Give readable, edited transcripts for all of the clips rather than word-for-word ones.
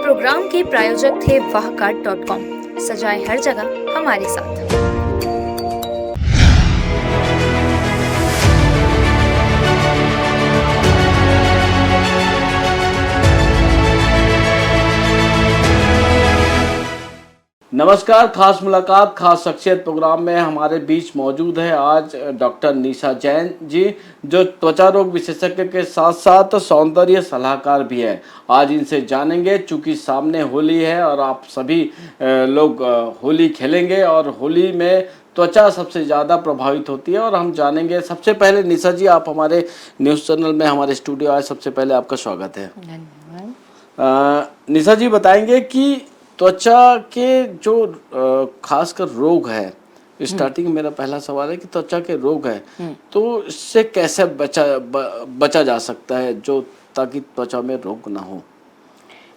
Programme के प्रायोजक थे wahcard.com। सजाए हर जगह हमारे साथ। नमस्कार, खास मुलाकात खास शख्सियत प्रोग्राम में हमारे बीच मौजूद है आज डॉक्टर निशा जैन जी, जो त्वचा रोग विशेषज्ञ के साथ साथ सौंदर्य सलाहकार भी है। आज इनसे जानेंगे, चूंकि सामने होली है और आप सभी लोग होली खेलेंगे और होली में त्वचा सबसे ज़्यादा प्रभावित होती है। और हम जानेंगे, सबसे पहले निशा जी, आप हमारे न्यूज़ चैनल में हमारे स्टूडियो आए, सबसे पहले आपका स्वागत है। धन्यवाद। निशा जी बताएंगे कि त्वचा के जो खासकर रोग है, स्टार्टिंग मेरा पहला सवाल है कि त्वचा के रोग है तो इससे कैसे बचा जा सकता है, जो ताकि त्वचा में रोग ना हो।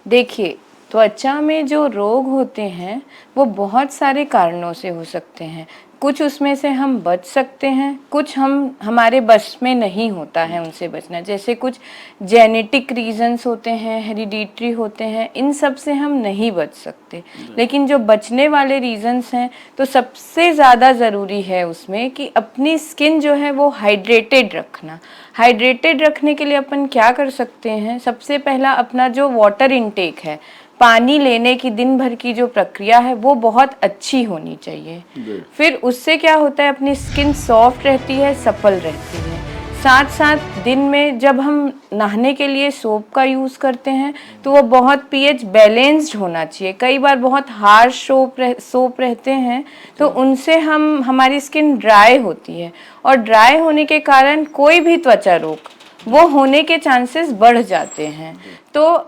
देखिए, त्वचा में जो रोग होते हैं वो बहुत सारे कारणों से हो सकते हैं। कुछ उसमें से हम बच सकते हैं, कुछ हमारे बस में नहीं होता है उनसे बचना। जैसे कुछ जेनेटिक रीजंस होते हैं, हेरिडिटरी होते हैं, इन सब से हम नहीं बच सकते। लेकिन जो बचने वाले रीजंस हैं, तो सबसे ज़्यादा ज़रूरी है उसमें कि अपनी स्किन जो है वो हाइड्रेटेड रखना। हाइड्रेटेड रखने के लिए अपन क्या कर सकते हैं? सबसे पहला, अपना जो वाटर इनटेक है, पानी लेने की दिन भर की जो प्रक्रिया है वो बहुत अच्छी होनी चाहिए। फिर उससे क्या होता है, अपनी स्किन सॉफ्ट रहती है, सफल रहती है। साथ साथ दिन में जब हम नहाने के लिए सोप का यूज़ करते हैं तो वो बहुत पीएच बैलेंस्ड होना चाहिए। कई बार बहुत हार्श सोप रहते हैं तो उनसे हमारी स्किन ड्राई होती है, और ड्राई होने के कारण कोई भी त्वचा रोग वो होने के चांसेस बढ़ जाते हैं। तो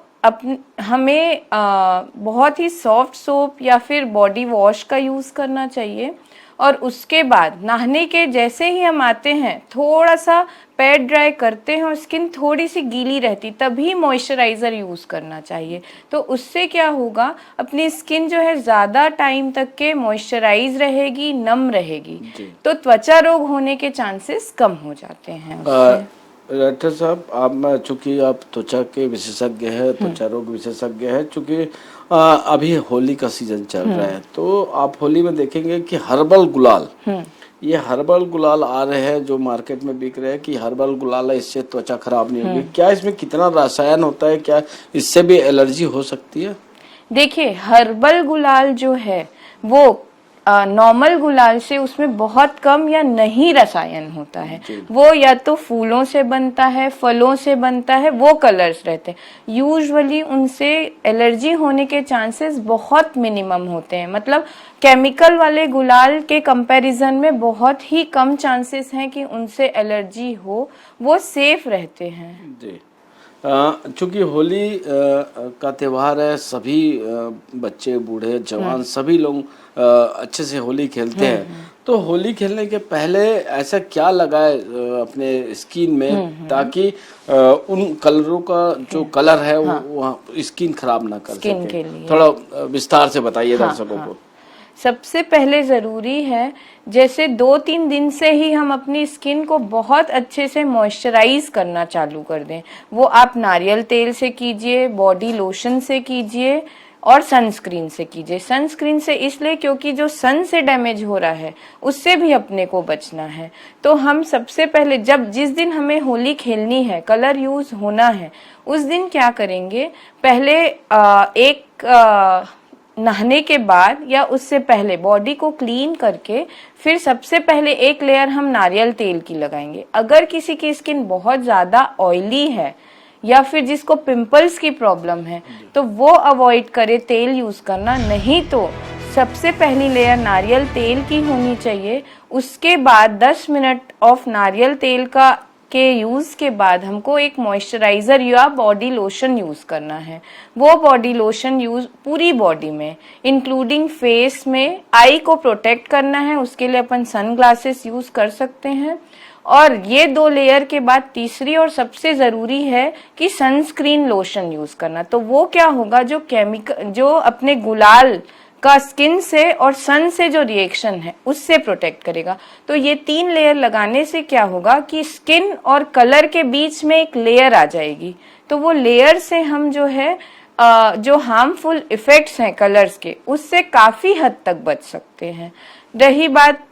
हमें बहुत ही सॉफ्ट सोप या फिर बॉडी वॉश का यूज़ करना चाहिए। और उसके बाद नहाने के जैसे ही हम आते हैं, थोड़ा सा पैर ड्राई करते हैं और स्किन थोड़ी सी गीली रहती, तभी मॉइस्चराइज़र यूज़ करना चाहिए। तो उससे क्या होगा, अपनी स्किन जो है ज़्यादा टाइम तक के मॉइस्चराइज रहेगी, नम रहेगी, तो त्वचा रोग होने के चांसेस कम हो जाते हैं उससे। डॉक्टर साहब, आप चूँकि आप त्वचा के विशेषज्ञ हैं, त्वचा रोग विशेषज्ञ हैं, चूँकि अभी होली का सीजन चल रहा है, तो आप होली में देखेंगे कि हर्बल गुलाल, ये हर्बल गुलाल आ रहे हैं जो मार्केट में बिक रहे हैं कि हर्बल गुलाल है, इससे त्वचा खराब नहीं होगी। क्या इसमें कितना रसायन होता है, क्या इससे भी एलर्जी हो सकती है? देखिए, हर्बल गुलाल जो है वो नॉर्मल गुलाल से उसमें बहुत कम या नहीं रसायन होता है। वो या तो फूलों से बनता है, फलों से बनता है, वो कलर्स रहते हैं। यूजुअली उनसे एलर्जी होने के चांसेस बहुत मिनिमम होते हैं। मतलब केमिकल वाले गुलाल के कंपैरिजन में बहुत ही कम चांसेस हैं कि उनसे एलर्जी हो, वो सेफ रहते हैं। जी, चूँकि होली का त्यौहार है, सभी बच्चे बूढ़े जवान सभी लोग अच्छे से होली खेलते हैं। तो होली खेलने के पहले ऐसा क्या लगाए अपने स्किन में ताकि उन कलरों का जो कलर है वो स्किन खराब ना कर सके? थोड़ा विस्तार से बताइए दर्शकों को। सबसे पहले ज़रूरी है, जैसे 2-3 दिन से ही हम अपनी स्किन को बहुत अच्छे से मॉइस्चराइज करना चालू कर दें। वो आप नारियल तेल से कीजिए, बॉडी लोशन से कीजिए और सनस्क्रीन से कीजिए। सनस्क्रीन से इसलिए क्योंकि जो सन से डैमेज हो रहा है उससे भी अपने को बचना है। तो हम सबसे पहले जिस दिन हमें होली खेलनी है, कलर यूज होना है, उस दिन क्या करेंगे, पहले नहाने के बाद या उससे पहले बॉडी को क्लीन करके फिर सबसे पहले एक लेयर हम नारियल तेल की लगाएंगे। अगर किसी की स्किन बहुत ज्यादा ऑयली है या फिर जिसको पिंपल्स की प्रॉब्लम है तो वो अवॉइड करे तेल यूज करना। नहीं तो सबसे पहली लेयर नारियल तेल की होनी चाहिए। उसके बाद 10 मिनट ऑफ नारियल तेल के यूज के बाद हमको एक मॉइस्चराइजर या बॉडी लोशन यूज करना है। वो बॉडी लोशन यूज पूरी बॉडी में इंक्लूडिंग फेस में, आई को प्रोटेक्ट करना है, उसके लिए अपन सन ग्लासेस यूज कर सकते हैं। और ये 2 लेयर के बाद तीसरी और सबसे जरूरी है कि सनस्क्रीन लोशन यूज करना। तो वो क्या होगा, जो अपने गुलाल का स्किन से और सन से जो रिएक्शन है उससे प्रोटेक्ट करेगा। तो ये 3 लेयर लगाने से क्या होगा कि स्किन और कलर के बीच में एक लेयर आ जाएगी। तो वो लेयर से हम जो है जो हार्मफुल इफेक्ट्स हैं कलर्स के, उससे काफी हद तक बच सकते हैं। रही बात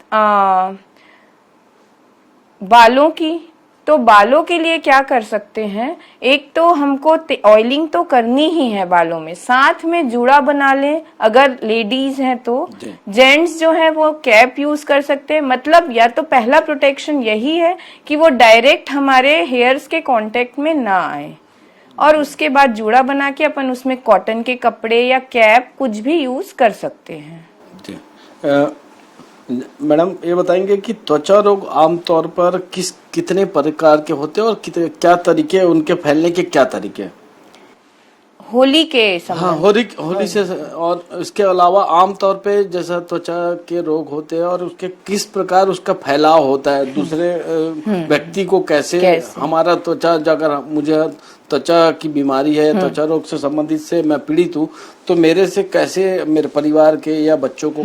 बालों की, तो बालों के लिए क्या कर सकते हैं, एक तो हमको ऑयलिंग तो करनी ही है बालों में, साथ में जूड़ा बना लें अगर लेडीज हैं तो। जेंट्स जो है वो कैप यूज कर सकते हैं। मतलब या तो पहला प्रोटेक्शन यही है कि वो डायरेक्ट हमारे हेयर्स के कांटेक्ट में ना आए, और उसके बाद जूड़ा बना के अपन उसमें कॉटन के कपड़े या कैप कुछ भी यूज कर सकते हैं। मैडम ये बताएंगे कि त्वचा रोग आमतौर पर कितने प्रकार के होते हैं और क्या तरीके, उनके फैलने के क्या तरीके हैं? होली के समय, हाँ, होली से, और इसके अलावा आमतौर पे जैसा त्वचा के रोग होते हैं और उसके किस प्रकार उसका फैलाव होता है दूसरे व्यक्ति को, कैसे हमारा त्वचा, अगर मुझे त्वचा की बीमारी है, त्वचा रोग से संबंधित से मैं पीड़ित हूँ, तो मेरे से कैसे मेरे परिवार के या बच्चों को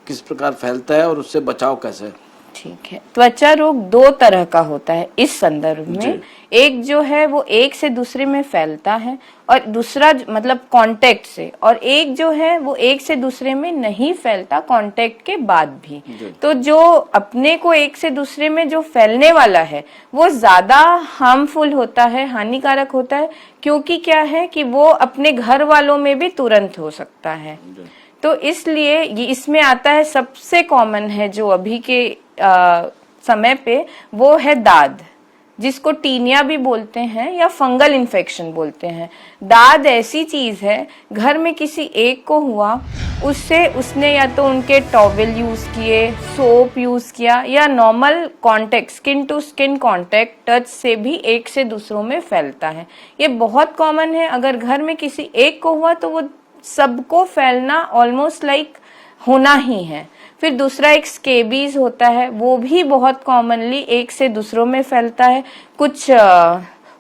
किस प्रकार फैलता है और उससे बचाव कैसे? ठीक है, त्वचा रोग दो तरह का होता है इस संदर्भ में। एक जो है वो एक से दूसरे में फैलता है, और दूसरा मतलब कांटेक्ट से, और एक जो है वो एक से दूसरे में नहीं फैलता कांटेक्ट के बाद भी। तो जो अपने को एक से दूसरे में जो फैलने वाला है वो ज्यादा हार्मफुल होता है, हानिकारक होता है, क्योंकि क्या है कि वो अपने घर वालों में भी तुरंत हो सकता है। तो इसलिए ये इसमें आता है, सबसे कॉमन है जो अभी के समय पे, वो है दाद, जिसको टीनिया भी बोलते हैं या फंगल इन्फेक्शन बोलते हैं। दाद ऐसी चीज है, घर में किसी एक को हुआ, उससे उसने या तो उनके टॉवेल यूज किए, सोप यूज किया, या normal contact, skin to skin contact, touch से भी एक से दूसरों में फैलता है। ये बहुत कॉमन है। अगर घर में किसी एक को हुआ तो वो सबको फैलना ऑलमोस्ट लाइक होना ही है। फिर दूसरा एक स्केबीज होता है, वो भी बहुत कॉमनली एक से दूसरों में फैलता है। कुछ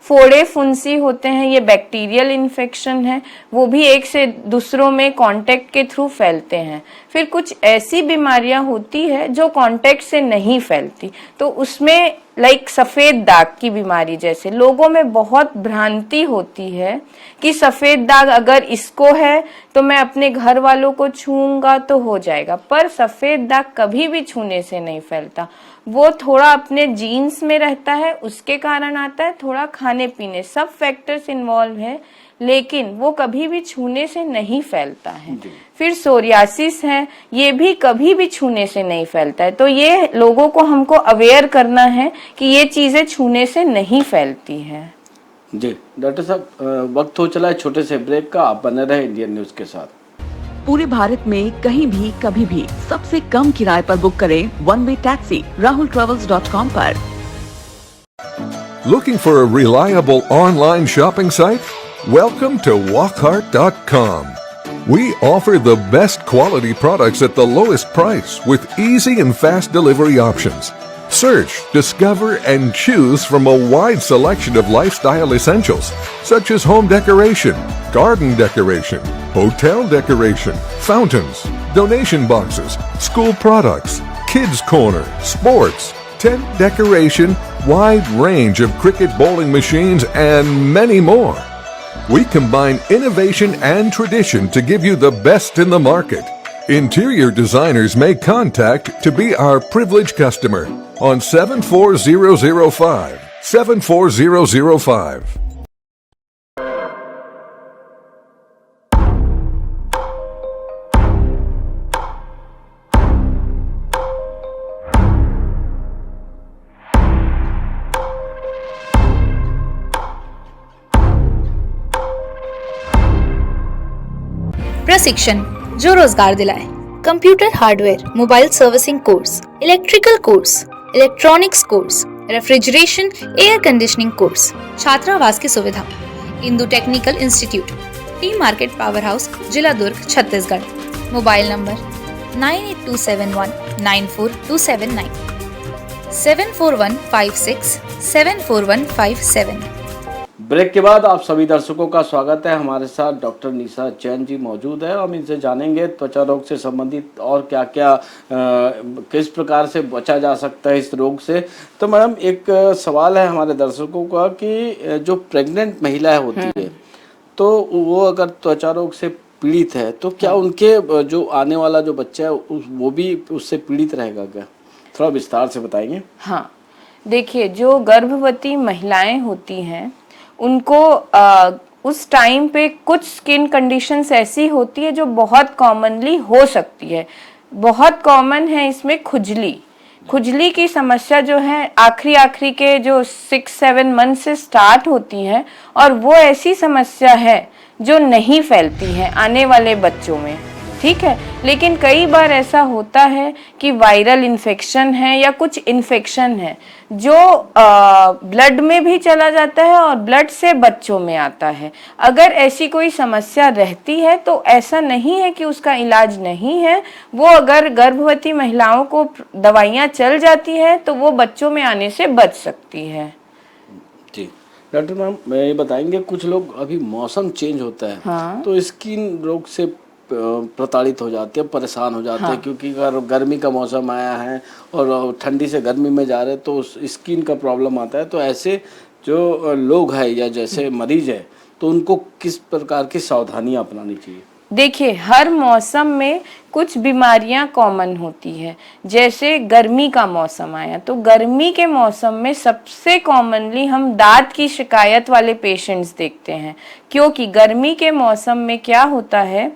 फोड़े फुंसी होते हैं, ये बैक्टीरियल इन्फेक्शन है, वो भी एक से दूसरों में कांटेक्ट के थ्रू फैलते हैं। फिर कुछ ऐसी बीमारियां होती है जो कांटेक्ट से नहीं फैलती, तो उसमें लाइक सफेद दाग की बीमारी जैसे, लोगों में बहुत भ्रांति होती है कि सफेद दाग अगर इसको है तो मैं अपने घर वालों को छूऊंगा तो हो जाएगा, पर सफेद दाग कभी भी छूने से नहीं फैलता। वो थोड़ा अपने जीन्स में रहता है, उसके कारण आता है, थोड़ा खाने पीने, सब फैक्टर्स इन्वॉल्व है, लेकिन वो कभी भी छूने से नहीं फैलता है। फिर सोरियासिस है, ये भी कभी भी छूने से नहीं फैलता है। तो ये लोगों को हमको अवेयर करना है कि ये चीजें छूने से नहीं फैलती है। जी डॉक्टर साहब, वक्त हो चला है छोटे से ब्रेक का, आप बने रहे इंडियन न्यूज के साथ। पूरे भारत में कहीं भी कभी भी सबसे कम किराए पर बुक करें वन वे टैक्सी rahultravels.com पर। Looking for a reliable online shopping site? Welcome to Walkheart.com. We offer the best quality products at the lowest price with easy and fast delivery options. Search, discover, and choose from a wide selection of lifestyle essentials such as home decoration, garden decoration, hotel decoration, fountains, donation boxes, school products, kids corner, sports, tent decoration, wide range of cricket bowling machines, and many more. We combine innovation and tradition to give you the best in the market. Interior designers may contact to be our privileged customer on 74005. 74005. प्रशिक्षण जो रोजगार दिलाए, computer hardware, mobile servicing course, electrical course, electronics course, refrigeration, air conditioning course, छात्रावास की सुविधा, Indu technical institute, T market power house, जिला Durg, Chhattisgarh. Mobile number 9827194279, 74156741157। Break के बाद आप सभी दर्शकों का स्वागत है। हमारे साथ डॉक्टर निशा जैन जी मौजूद है। हम इनसे जानेंगे त्वचा रोग से संबंधित और क्या क्या किस प्रकार से बचा जा सकता है इस रोग से। तो मैडम एक सवाल है हमारे दर्शकों का कि जो प्रेग्नेंट महिला होती है तो वो अगर त्वचा रोग से पीड़ित है तो क्या उनके जो आने वाला जो बच्चा है वो भी उससे पीड़ित रहेगा क्या? थोड़ा विस्तार से बताएंगे। हाँ, देखिए, जो गर्भवती महिलाएं होती हैं उनको उस टाइम पे कुछ स्किन कंडीशंस ऐसी होती है जो बहुत कॉमनली हो सकती है। बहुत कॉमन है इसमें खुजली। खुजली की समस्या जो है आखिरी के जो 6-7 मंथ से स्टार्ट होती है, और वो ऐसी समस्या है जो नहीं फैलती है आने वाले बच्चों में, ठीक है। लेकिन कई बार ऐसा होता है कि वायरल इन्फेक्शन है या कुछ इन्फेक्शन है जो ब्लड में भी चला जाता है और ब्लड से बच्चों में आता है। अगर ऐसी कोई समस्या रहती है तो ऐसा नहीं है कि उसका इलाज नहीं है। वो अगर गर्भवती महिलाओं को दवाइयाँ चल जाती है तो वो बच्चों में आने से बच सकती है। जी डॉक्टर मैम, मैं ये बताएंगे, कुछ लोग अभी मौसम चेंज होता है हाँ। तो स्किन रोग से प्रताड़ित हो जाते हैं, परेशान हो जाते हैं, क्योंकि अगर गर्मी का मौसम आया है और ठंडी से गर्मी में जा रहे हैं तो स्किन का प्रॉब्लम आता है। तो ऐसे जो लोग हैं या जैसे मरीज है तो उनको किस प्रकार की सावधानियां अपनानी चाहिए? देखिए, हर मौसम में कुछ बीमारियां कॉमन होती है। जैसे गर्मी का मौसम आया तो गर्मी के मौसम में सबसे कॉमनली हम दांत की शिकायत वाले पेशेंट्स देखते हैं, क्योंकि गर्मी के मौसम में क्या होता है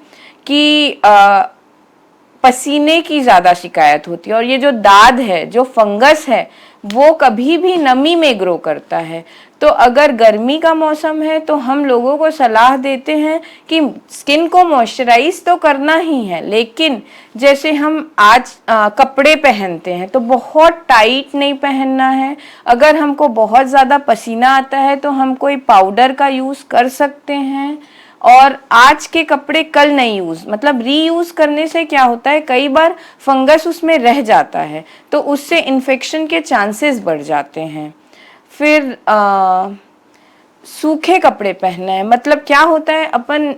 कि पसीने की ज़्यादा शिकायत होती है, और ये जो दाद है, जो फंगस है, वो कभी भी नमी में ग्रो करता है। तो अगर गर्मी का मौसम है तो हम लोगों को सलाह देते हैं कि स्किन को मॉइस्चराइज तो करना ही है, लेकिन जैसे हम आज कपड़े पहनते हैं तो बहुत टाइट नहीं पहनना है। अगर हमको बहुत ज़्यादा पसीना आता है तो हम कोई पाउडर का यूज़ कर सकते हैं, और आज के कपड़े कल नहीं यूज, मतलब रीयूज करने से क्या होता है, कई बार फंगस उसमें रह जाता है तो उससे इन्फेक्शन के चांसेस बढ़ जाते हैं। फिर सूखे कपड़े पहनना है। मतलब क्या होता है, अपन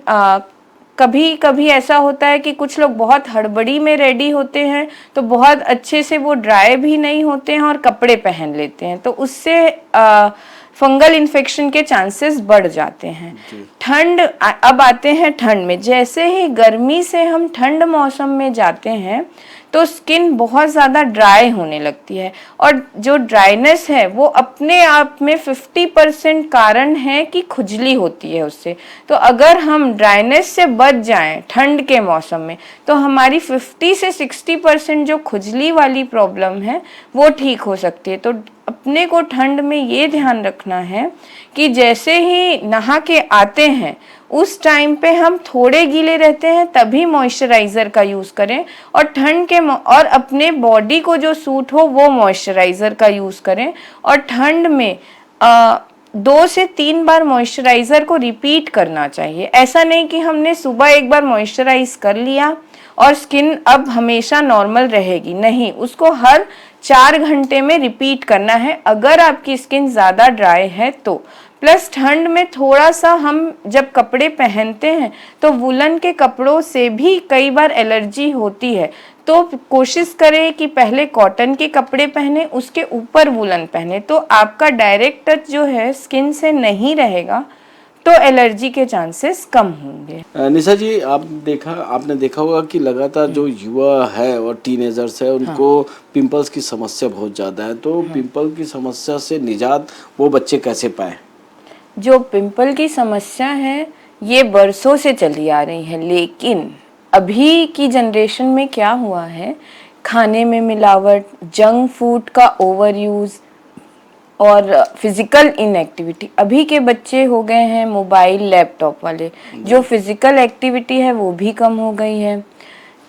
कभी कभी ऐसा होता है कि कुछ लोग बहुत हड़बड़ी में रेडी होते हैं तो बहुत अच्छे से वो ड्राई भी नहीं होते हैं और कपड़े पहन लेते हैं, तो उससे फंगल इन्फेक्शन के चांसेस बढ़ जाते हैं। ठंड, अब आते हैं ठंड में। जैसे ही गर्मी से हम ठंड मौसम में जाते हैं तो स्किन बहुत ज़्यादा ड्राई होने लगती है, और जो ड्राइनेस है वो अपने आप में 50% कारण है कि खुजली होती है उससे। तो अगर हम ड्राइनेस से बच जाएं ठंड के मौसम में तो हमारी 50 से 60% जो खुजली वाली प्रॉब्लम है वो ठीक हो सकती है। तो अपने को ठंड में ये ध्यान रखना है कि जैसे ही नहा के आते हैं उस टाइम पे हम थोड़े गीले रहते हैं तभी मॉइस्चराइज़र का यूज़ करें, और ठंड के और अपने बॉडी को जो सूट हो वो मॉइस्चराइज़र का यूज़ करें। और ठंड में 2 से 3 बार मॉइस्चराइज़र को रिपीट करना चाहिए। ऐसा नहीं कि हमने सुबह एक बार मॉइस्चराइज कर लिया और स्किन अब हमेशा नॉर्मल रहेगी, नहीं, उसको हर 4 घंटे में रिपीट करना है अगर आपकी स्किन ज़्यादा ड्राई है तो। प्लस ठंड में थोड़ा सा हम जब कपड़े पहनते हैं तो वुलन के कपड़ों से भी कई बार एलर्जी होती है, तो कोशिश करें कि पहले कॉटन के कपड़े पहने, उसके ऊपर वुलन पहने, तो आपका डायरेक्ट टच जो है स्किन से नहीं रहेगा, तो एलर्जी के चांसेस कम होंगे। निशा जी, आपने देखा होगा कि लगातार जो युवा है और टीनेजर्स है उनको पिंपल्स की समस्या बहुत ज़्यादा है, तो पिंपल की समस्या से निजात वो बच्चे कैसे पाए? जो पिंपल की समस्या है ये बरसों से चली आ रही है, लेकिन अभी की जनरेशन में क्या हुआ है, खाने में मिलावट, जंक फूड का ओवर यूज़ और फिजिकल इनएक्टिविटी। अभी के बच्चे हो गए हैं मोबाइल लैपटॉप वाले, जो फिजिकल एक्टिविटी है वो भी कम हो गई है,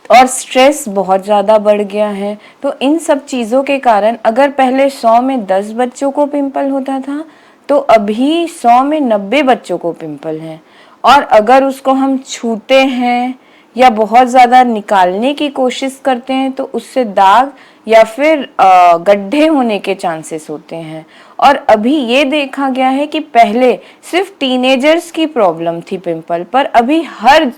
और स्ट्रेस बहुत ज़्यादा बढ़ गया है। तो इन सब चीज़ों के कारण अगर पहले 100 में 10 बच्चों को पिंपल होता था तो अभी 100 में 90 बच्चों को पिंपल है। और अगर उसको हम छूते हैं या बहुत ज़्यादा निकालने की कोशिश करते हैं तो उससे दाग या फिर गड्ढे होने के चांसेस होते हैं। और अभी ये देखा गया है कि पहले सिर्फ टीनेजर्स की प्रॉब्लम थी पिंपल, पर अभी हर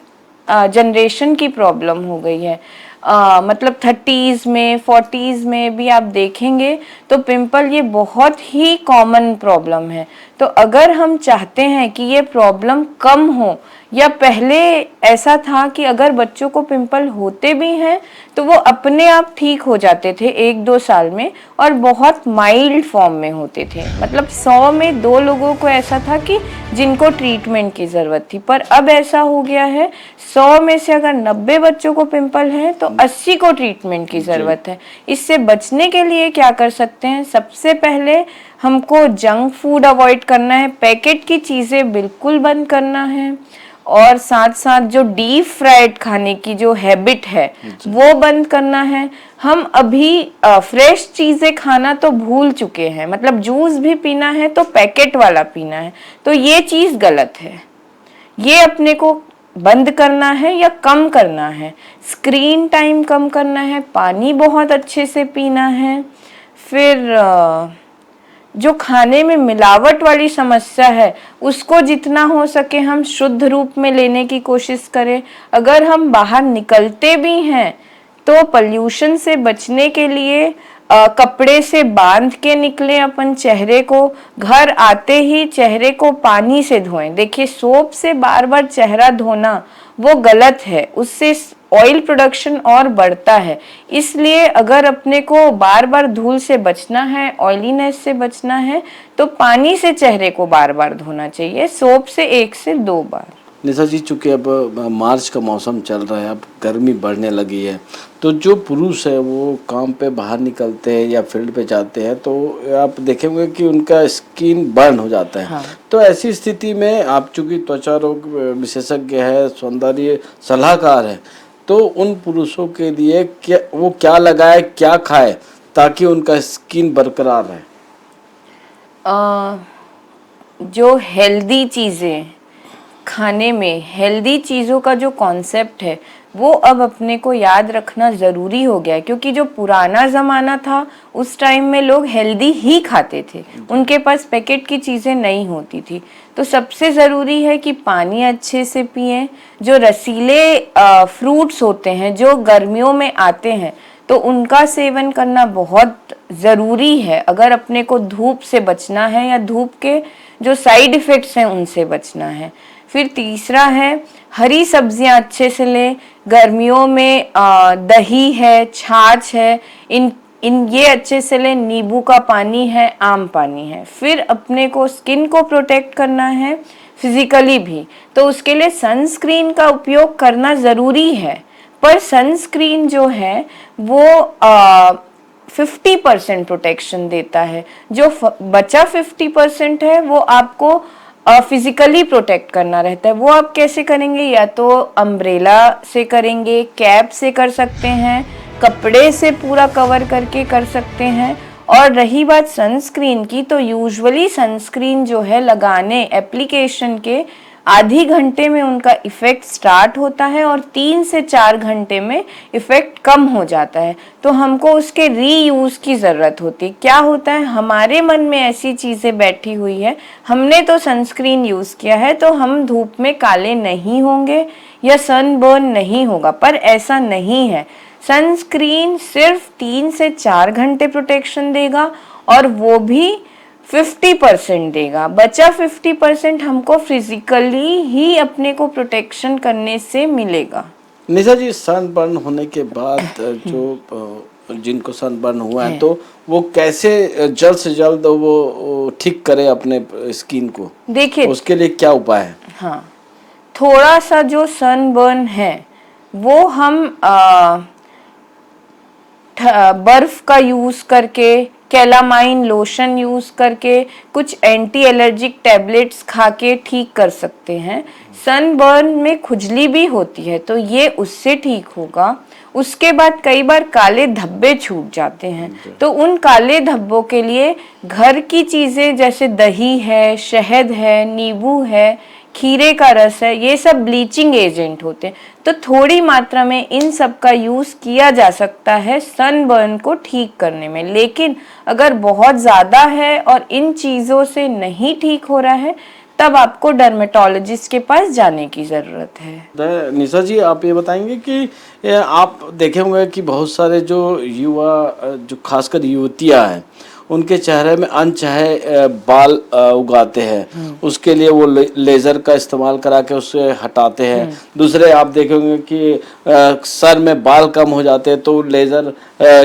जनरेशन की प्रॉब्लम हो गई है। मतलब 30s में 40s में भी आप देखेंगे तो पिंपल ये बहुत ही कॉमन प्रॉब्लम है। तो अगर हम चाहते हैं कि ये प्रॉब्लम कम हो, या पहले ऐसा था कि अगर बच्चों को पिंपल होते भी हैं तो वो अपने आप ठीक हो जाते थे 1-2 साल में, और बहुत माइल्ड फॉर्म में होते थे। मतलब 100 में 2 लोगों को ऐसा था कि जिनको ट्रीटमेंट की ज़रूरत थी। पर अब ऐसा हो गया है 100 में से अगर 90 बच्चों को पिंपल है तो 80 को ट्रीटमेंट की ज़रूरत है। इससे बचने के लिए क्या कर सकते हैं? सबसे पहले हमको जंक फूड अवॉइड करना है, पैकेट की चीज़ें बिल्कुल बंद करना है, और साथ साथ जो डीप फ्राइड खाने की जो हैबिट है वो बंद करना है। हम अभी फ्रेश चीज़ें खाना तो भूल चुके हैं, मतलब जूस भी पीना है तो पैकेट वाला पीना है, तो ये चीज़ गलत है। ये अपने को बंद करना है या कम करना है। स्क्रीन टाइम कम करना है, पानी बहुत अच्छे से पीना है। फिर जो खाने में मिलावट वाली समस्या है उसको जितना हो सके हम शुद्ध रूप में लेने की कोशिश करें। अगर हम बाहर निकलते भी हैं तो पोल्यूशन से बचने के लिए कपड़े से बांध के निकलें अपन चेहरे को। घर आते ही चेहरे को पानी से धोएं। देखिए, सोप से बार बार चेहरा धोना वो गलत है, उससे ऑयल प्रोडक्शन और बढ़ता है। इसलिए अगर अपने को बार बार धूल से बचना है, ऑयलीनेस से बचना है, तो पानी से चेहरे को बार बार धोना चाहिए, सोप से 1 से 2 बार। निशा जी, चूँकि अब मार्च का मौसम चल रहा है, अब गर्मी बढ़ने लगी है, तो जो पुरुष है वो काम पे बाहर निकलते हैं या फील्ड पे जाते हैं तो आप देखेंगे कि उनका स्किन बर्न हो जाता है। हाँ। तो ऐसी स्थिति में आप चूँकि त्वचा रोग विशेषज्ञ है, सौंदर्य सलाहकार है, तो उन पुरुषों के लिए क्या लगाए, क्या खाए ताकि उनका स्किन बरकरार रहे? जो हेल्दी चीज़ें खाने में, हेल्दी चीज़ों का जो कॉन्सेप्ट है वो अब अपने को याद रखना ज़रूरी हो गया है, क्योंकि जो पुराना ज़माना था उस टाइम में लोग हेल्दी ही खाते थे, उनके पास पैकेट की चीज़ें नहीं होती थी। तो सबसे ज़रूरी है कि पानी अच्छे से पिएं। जो रसीले फ्रूट्स होते हैं जो गर्मियों में आते हैं तो उनका सेवन करना बहुत ज़रूरी है, अगर अपने को धूप से बचना है या धूप के जो साइड इफ़ेक्ट्स हैं उनसे बचना है। फिर तीसरा है, हरी सब्जियां अच्छे से लें। गर्मियों में दही है, छाछ है, इन ये अच्छे से लें। नींबू का पानी है, आम पानी है। फिर अपने को स्किन को प्रोटेक्ट करना है फिजिकली भी, तो उसके लिए सनस्क्रीन का उपयोग करना ज़रूरी है। पर सनस्क्रीन जो है वो 50% प्रोटेक्शन देता है। जो बचा 50% है वो आपको फिजिकली प्रोटेक्ट करना रहता है। वो आप कैसे करेंगे? या तो अम्ब्रेला से करेंगे, कैप से कर सकते हैं, कपड़े से पूरा कवर करके कर सकते हैं। और रही बात सनस्क्रीन की, तो यूजुअली सनस्क्रीन जो है लगाने एप्लीकेशन के आधी घंटे में उनका इफ़ेक्ट स्टार्ट होता है और 3 से 4 घंटे में इफ़ेक्ट कम हो जाता है। तो हमको उसके रीयूज़ की ज़रूरत होती है। क्या होता है, हमारे मन में ऐसी चीज़ें बैठी हुई है, हमने तो सनस्क्रीन यूज़ किया है तो हम धूप में काले नहीं होंगे या सनबर्न नहीं होगा, पर ऐसा नहीं है। सनस्क्रीन सिर्फ 3 से 4 घंटे प्रोटेक्शन देगा और वो भी 50% देगा। बचा 50% हमको फिजिकली ही अपने को प्रोटेक्शन करने से मिलेगा। निशा जी, सनबर्न होने के बाद जो जिनको सनबर्न हुआ है तो वो कैसे जल्द से जल्द वो ठीक करे अपने स्किन को? देखिए, उसके लिए क्या उपाय है? हाँ, थोड़ा सा जो सनबर्न है वो हम बर्फ का यूज़ करके, कैलामाइन लोशन यूज़ करके, कुछ एंटी एलर्जिक टैबलेट्स खा के ठीक कर सकते हैं। सनबर्न में खुजली भी होती है तो ये उससे ठीक होगा। उसके बाद कई बार काले धब्बे छूट जाते हैं, तो उन काले धब्बों के लिए घर की चीज़ें जैसे दही है, शहद है, नींबू है, खीरे का रस है, ये सब ब्लीचिंग एजेंट होते हैं। तो थोड़ी मात्रा में इन सब का यूज़ किया जा सकता है सनबर्न को ठीक करने में। लेकिन अगर बहुत ज़्यादा है और इन चीज़ों से नहीं ठीक हो रहा है तब आपको डर्मेटोलॉजिस्ट के पास जाने की ज़रूरत है। निशा जी, आप ये बताएंगे कि आप देखे होंगे कि बहुत सारे जो युवा, जो खासकर युवतियां हैं, उनके चेहरे में अनचाहे बाल उगाते हैं। उसके लिए वो लेज़र का इस्तेमाल करा के उसे हटाते हैं। दूसरे आप देखेंगे कि सर में बाल कम हो जाते हैं तो लेज़र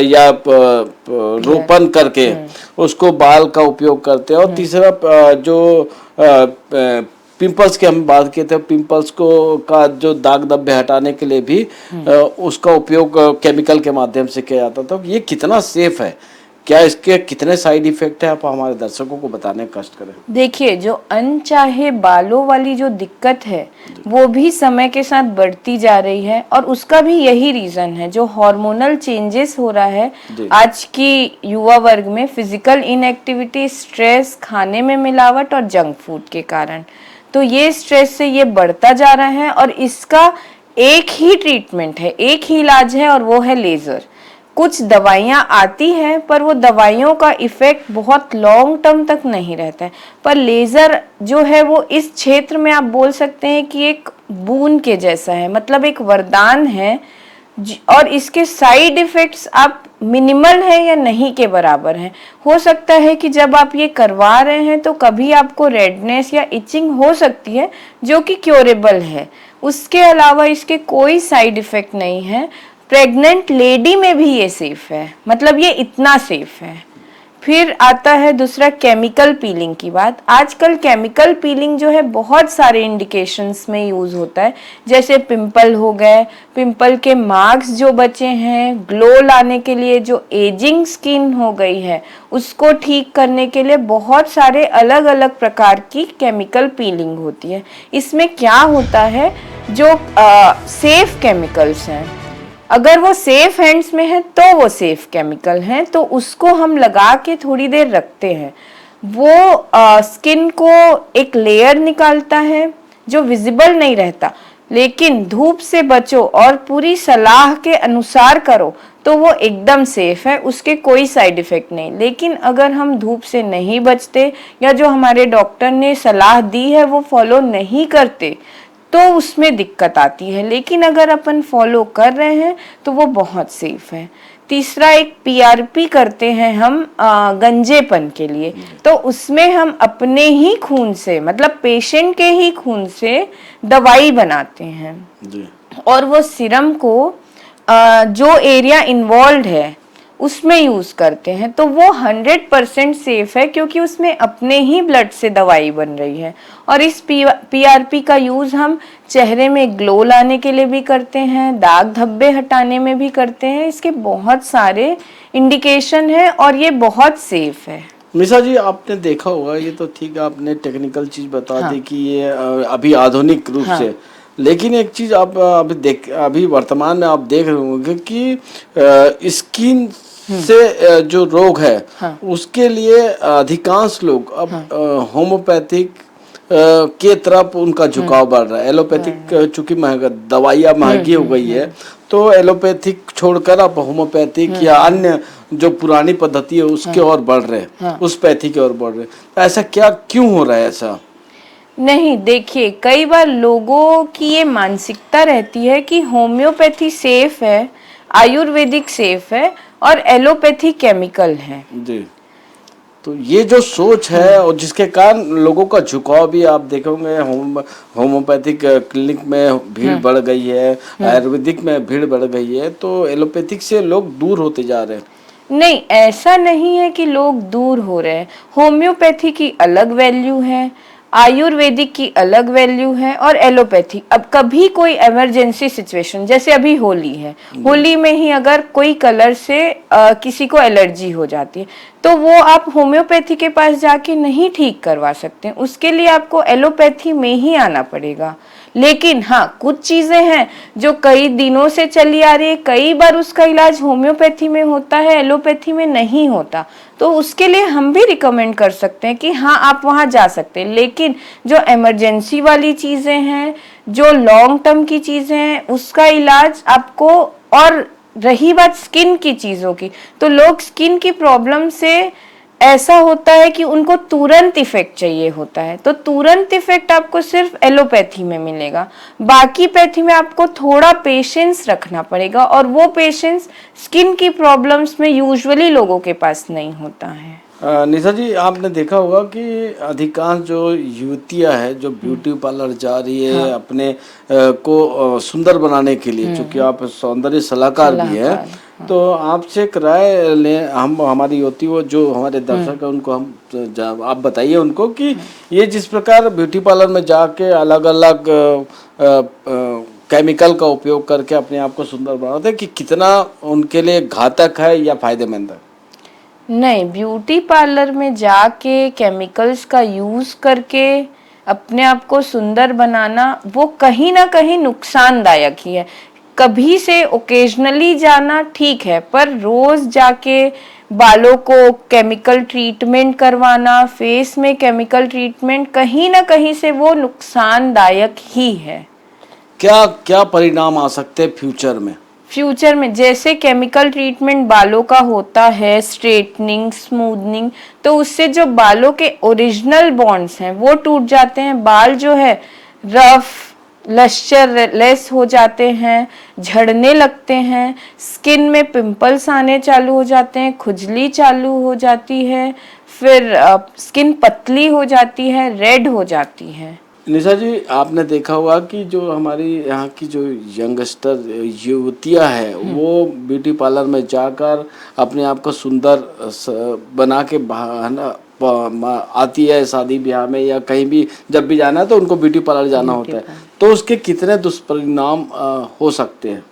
या रोपण करके उसको बाल का उपयोग करते हैं। और तीसरा जो पिंपल्स की हम बात किए थे, पिंपल्स को का जो दाग धब्बे हटाने के लिए भी उसका उपयोग केमिकल के माध्यम से किया जाता था। तो ये कितना सेफ है, क्या इसके कितने साइड इफेक्ट है, आप हमारे दर्शकों को बताने का कष्ट करें। देखिए, जो अनचाहे बालों वाली जो दिक्कत है वो भी समय के साथ बढ़ती जा रही है, और उसका भी यही रीजन है, जो हार्मोनल चेंजेस हो रहा है आज की युवा वर्ग में, फिजिकल इनएक्टिविटी, स्ट्रेस, खाने में मिलावट और जंक फूड के कारण। तो ये स्ट्रेस से ये बढ़ता जा रहा है, और इसका एक ही ट्रीटमेंट है, एक ही इलाज है, और वो है लेजर। कुछ दवाइयाँ आती हैं पर वो दवाइयों का इफेक्ट बहुत लॉन्ग टर्म तक नहीं रहता है, पर लेज़र जो है वो इस क्षेत्र में आप बोल सकते हैं कि एक बून के जैसा है, मतलब एक वरदान है, और इसके साइड इफेक्ट्स आप मिनिमल है या नहीं के बराबर हैं। हो सकता है कि जब आप ये करवा रहे हैं तो कभी आपको रेडनेस या इचिंग हो सकती है, जो कि क्योरेबल है। उसके अलावा इसके कोई साइड इफेक्ट नहीं है। प्रेग्नेंट लेडी में भी ये सेफ है, मतलब ये इतना सेफ है। फिर आता है दूसरा केमिकल पीलिंग की बात। आजकल केमिकल पीलिंग जो है बहुत सारे इंडिकेशंस में यूज होता है, जैसे पिंपल हो गए, पिंपल के मार्क्स जो बचे हैं, ग्लो लाने के लिए, जो एजिंग स्किन हो गई है उसको ठीक करने के लिए बहुत सारे अलग अलग प्रकार की केमिकल पीलिंग होती है। इसमें क्या होता है, जो सेफ केमिकल्स हैं, अगर वो सेफ हैंड्स में है तो वो सेफ केमिकल हैं, तो उसको हम लगा के थोड़ी देर रखते हैं। वो स्किन को एक लेयर निकालता है जो विजिबल नहीं रहता, लेकिन धूप से बचो और पूरी सलाह के अनुसार करो तो वो एकदम सेफ है, उसके कोई साइड इफेक्ट नहीं। लेकिन अगर हम धूप से नहीं बचते या जो हमारे डॉक्टर ने सलाह दी है वो फॉलो नहीं करते तो उसमें दिक्कत आती है। लेकिन अगर अपन फॉलो कर रहे हैं तो वो बहुत सेफ है। तीसरा, एक पीआरपी करते हैं हम गंजेपन के लिए, तो उसमें हम अपने ही खून से, मतलब पेशेंट के ही खून से दवाई बनाते हैं जी। और वो सीरम को जो एरिया इन्वॉल्व है उसमें यूज करते हैं, तो वो 100% सेफ है, क्योंकि उसमें अपने ही ब्लड से दवाई बन रही है। और इस पीआरपी का यूज हम चेहरे में ग्लो लाने के लिए भी करते हैं, दाग धब्बे हटाने में भी करते हैं। इसके बहुत सारे इंडिकेशन है और ये बहुत सेफ है। निशा जी, आपने देखा होगा, ये तो ठीक है, आपने टेक्निकल चीज बता दी कि ये अभी आधुनिक रूप से, लेकिन एक चीज आप अभी वर्तमान में आप देख रहे होंगे कि स्किन से जो रोग है उसके लिए अधिकांश लोग अब होम्योपैथिक के तरफ उनका झुकाव बढ़ रहा है। एलोपैथिक चूंकि दवाइयाँ महंगी हो गई है, तो एलोपैथिक छोड़कर अब होम्योपैथिक या अन्य जो पुरानी पद्धति है उसके और बढ़ रहे हैं, उस पैथी की ओर बढ़ रहे हैं। ऐसा क्यों हो रहा है ऐसा? नहीं, देखिए, कई बार लोगों की ये मानसिकता रहती है कि होम्योपैथी सेफ है, आयुर्वेदिक सेफ है और एलोपैथी केमिकल है जी। तो ये जो सोच है और जिसके कारण लोगों का झुकाव भी आप देखोगे, होम्योपैथिक क्लिनिक में भीड़ बढ़ गई है, आयुर्वेदिक में भीड़ बढ़ गई है, तो एलोपैथिक से लोग दूर होते जा रहे हैं। नहीं, ऐसा नहीं है कि लोग दूर हो रहे हैं। होम्योपैथी की अलग वैल्यू है, आयुर्वेदिक की अलग वैल्यू है, और एलोपैथी, अब कभी कोई इमरजेंसी सिचुएशन, जैसे अभी होली है, होली में ही अगर कोई कलर से किसी को एलर्जी हो जाती है तो वो आप होम्योपैथी के पास जाके नहीं ठीक करवा सकते, उसके लिए आपको एलोपैथी में ही आना पड़ेगा। लेकिन हाँ, कुछ चीजें हैं जो कई दिनों से चली आ रही है, कई बार उसका इलाज होम्योपैथी में होता है, एलोपैथी में नहीं होता, तो उसके लिए हम भी रिकमेंड कर सकते हैं कि हाँ, आप वहाँ जा सकते हैं। लेकिन जो इमरजेंसी वाली चीजें हैं, जो लॉन्ग टर्म की चीजें हैं, उसका इलाज आपको, और रही बात स्किन की चीजों की, तो लोग स्किन की प्रॉब्लम से ऐसा होता है कि उनको तुरंत इफेक्ट चाहिए होता है, तो तुरंत इफेक्ट आपको सिर्फ एलोपैथी में मिलेगा। बाकी पैथी में आपको थोड़ा पेशेंस रखना पड़ेगा, और वो पेशेंस स्किन की प्रॉब्लम्स में यूजुअली लोगों के पास नहीं होता है। निशा जी, आपने देखा होगा कि अधिकांश जो युवतियां हैं जो ब्यूटी पार्लर जा रही है, हाँ। अपने को सुंदर बनाने के लिए, क्योंकि आप सौंदर्य सलाहकार भी हैं, हाँ। तो आपसे एक राय ले, हम हमारी युवती वो जो हमारे दर्शक हैं उनको हम आप बताइए उनको कि ये जिस प्रकार ब्यूटी पार्लर में जाके अलग अलग केमिकल का उपयोग करके अपने आप को सुंदर बनाते हैं, कि कितना उनके लिए घातक है या फायदेमंद है? नहीं, ब्यूटी पार्लर में जाके केमिकल्स का यूज करके अपने आप को सुंदर बनाना वो कहीं ना कहीं नुकसानदायक ही है। कभी से ओकेजनली जाना ठीक है, पर रोज जाके बालों को केमिकल ट्रीटमेंट करवाना, फेस में केमिकल ट्रीटमेंट, कहीं ना कहीं से वो नुकसानदायक ही है। क्या क्या परिणाम आ सकते हैं फ्यूचर में? फ्यूचर में जैसे केमिकल ट्रीटमेंट बालों का होता है, स्ट्रेटनिंग, स्मूदनिंग, तो उससे जो बालों के ओरिजिनल बॉन्ड्स हैं वो टूट जाते हैं। बाल जो है रफ, लश्चर लेस हो जाते हैं, झड़ने लगते हैं, स्किन में पिंपल्स आने चालू हो जाते हैं, खुजली चालू हो जाती है, फिर स्किन पतली हो जाती है, रेड हो जाती है। निशा जी, आपने देखा होगा कि जो हमारी यहाँ की जो यंगस्टर युवतियाँ हैं वो ब्यूटी पार्लर में जाकर अपने आप को सुंदर बना के आती है, शादी ब्याह में या कहीं भी जब भी जाना है तो उनको ब्यूटी पार्लर जाना होता है, तो उसके कितने दुष्परिणाम हो सकते हैं,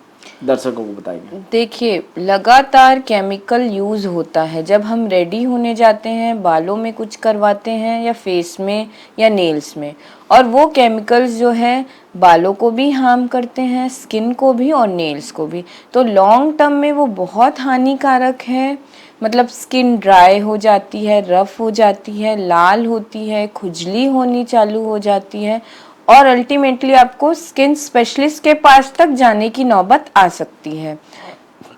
दर्शकों को बताएंगे? देखिए, लगातार केमिकल यूज होता है। जब हम रेडी होने जाते हैं, बालों में कुछ करवाते हैं या फेस में या नेल्स में, और वो केमिकल्स जो है बालों को भी हार्म करते हैं, स्किन को भी और नेल्स को भी, तो लॉन्ग टर्म में वो बहुत हानिकारक है। मतलब स्किन ड्राई हो जाती है, रफ हो जाती है, लाल होती है, खुजली होनी चालू हो जाती है, और अल्टीमेटली आपको स्किन स्पेशलिस्ट के पास तक जाने की नौबत आ सकती है।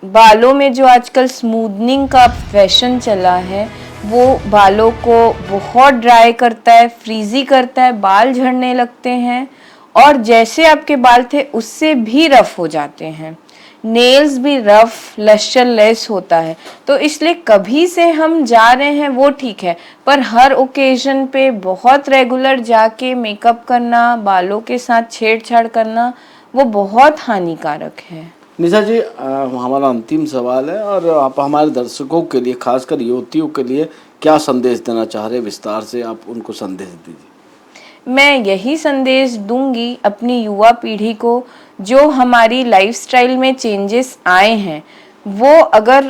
बालों में जो आजकल स्मूदनिंग का फैशन चला है वो बालों को बहुत ड्राई करता है, फ्रीजी करता है, बाल झड़ने लगते हैं, और जैसे आपके बाल थे उससे भी रफ हो जाते हैं। नेल्स भी रफ, लश्चर लेस होता है। तो इसलिए कभी से हम जा रहे हैं वो ठीक है, पर हर ओकेजन पे बहुत रेगुलर जाके मेकअप करना, बालों के साथ छेड़छाड़ करना, वो बहुत हानिकारक है। निशा जी, हमारा अंतिम सवाल है और आप हमारे दर्शकों के लिए, खासकर युवतियों के लिए क्या संदेश देना चाह रहे हैं? विस्तार से आप उनको संदेश दीजिए। मैं यही संदेश दूंगी अपनी युवा पीढ़ी को, जो हमारी लाइफस्टाइल में चेंजेस आए हैं वो अगर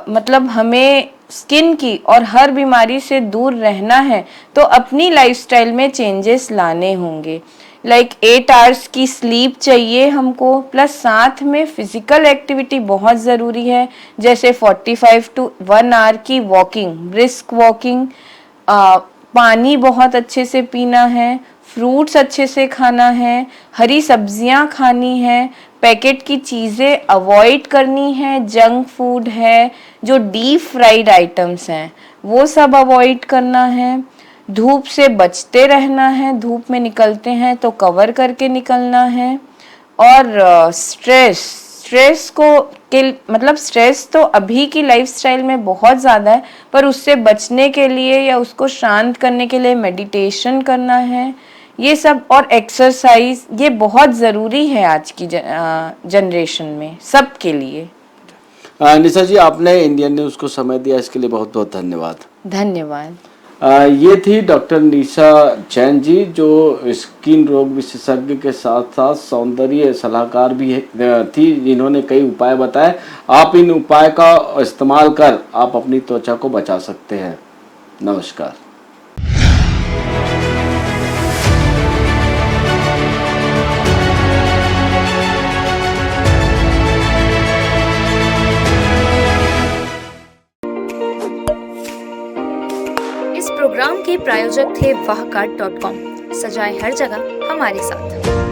मतलब हमें स्किन की और हर बीमारी से दूर रहना है तो अपनी लाइफस्टाइल में चेंजेस लाने होंगे। लाइक 8 आवर्स की स्लीप चाहिए हमको, प्लस साथ में फिजिकल एक्टिविटी बहुत ज़रूरी है, जैसे 45 to 1 आवर की वॉकिंग, ब्रिस्क वॉकिंग, पानी बहुत अच्छे से पीना है, फ्रूट्स अच्छे से खाना है, हरी सब्जियां खानी है, पैकेट की चीज़ें अवॉइड करनी है, जंक फूड है, जो डीप फ्राइड आइटम्स हैं वो सब अवॉइड करना है, धूप से बचते रहना है, धूप में निकलते हैं तो कवर करके निकलना है, और स्ट्रेस को मतलब स्ट्रेस तो अभी की लाइफस्टाइल में बहुत ज़्यादा है, पर उससे बचने के लिए या उसको शांत करने के लिए मेडिटेशन करना है, ये सब, और एक्सरसाइज, ये बहुत ज़रूरी है आज की जनरेशन में सबके लिए। निशा जी, आपने इंडियन न्यूज़ को समय दिया, इसके लिए बहुत बहुत धन्यवाद। धन्यवाद। ये थी डॉक्टर निशा जैन जी, जो स्किन रोग विशेषज्ञ के साथ साथ सौंदर्य सलाहकार भी थी, जिन्होंने कई उपाय बताए। आप इन उपाय का इस्तेमाल कर आप अपनी त्वचा को बचा सकते हैं। नमस्कार। इस प्रोग्राम के प्रायोजक थे wahcard.com। सजाए हर जगह हमारे साथ।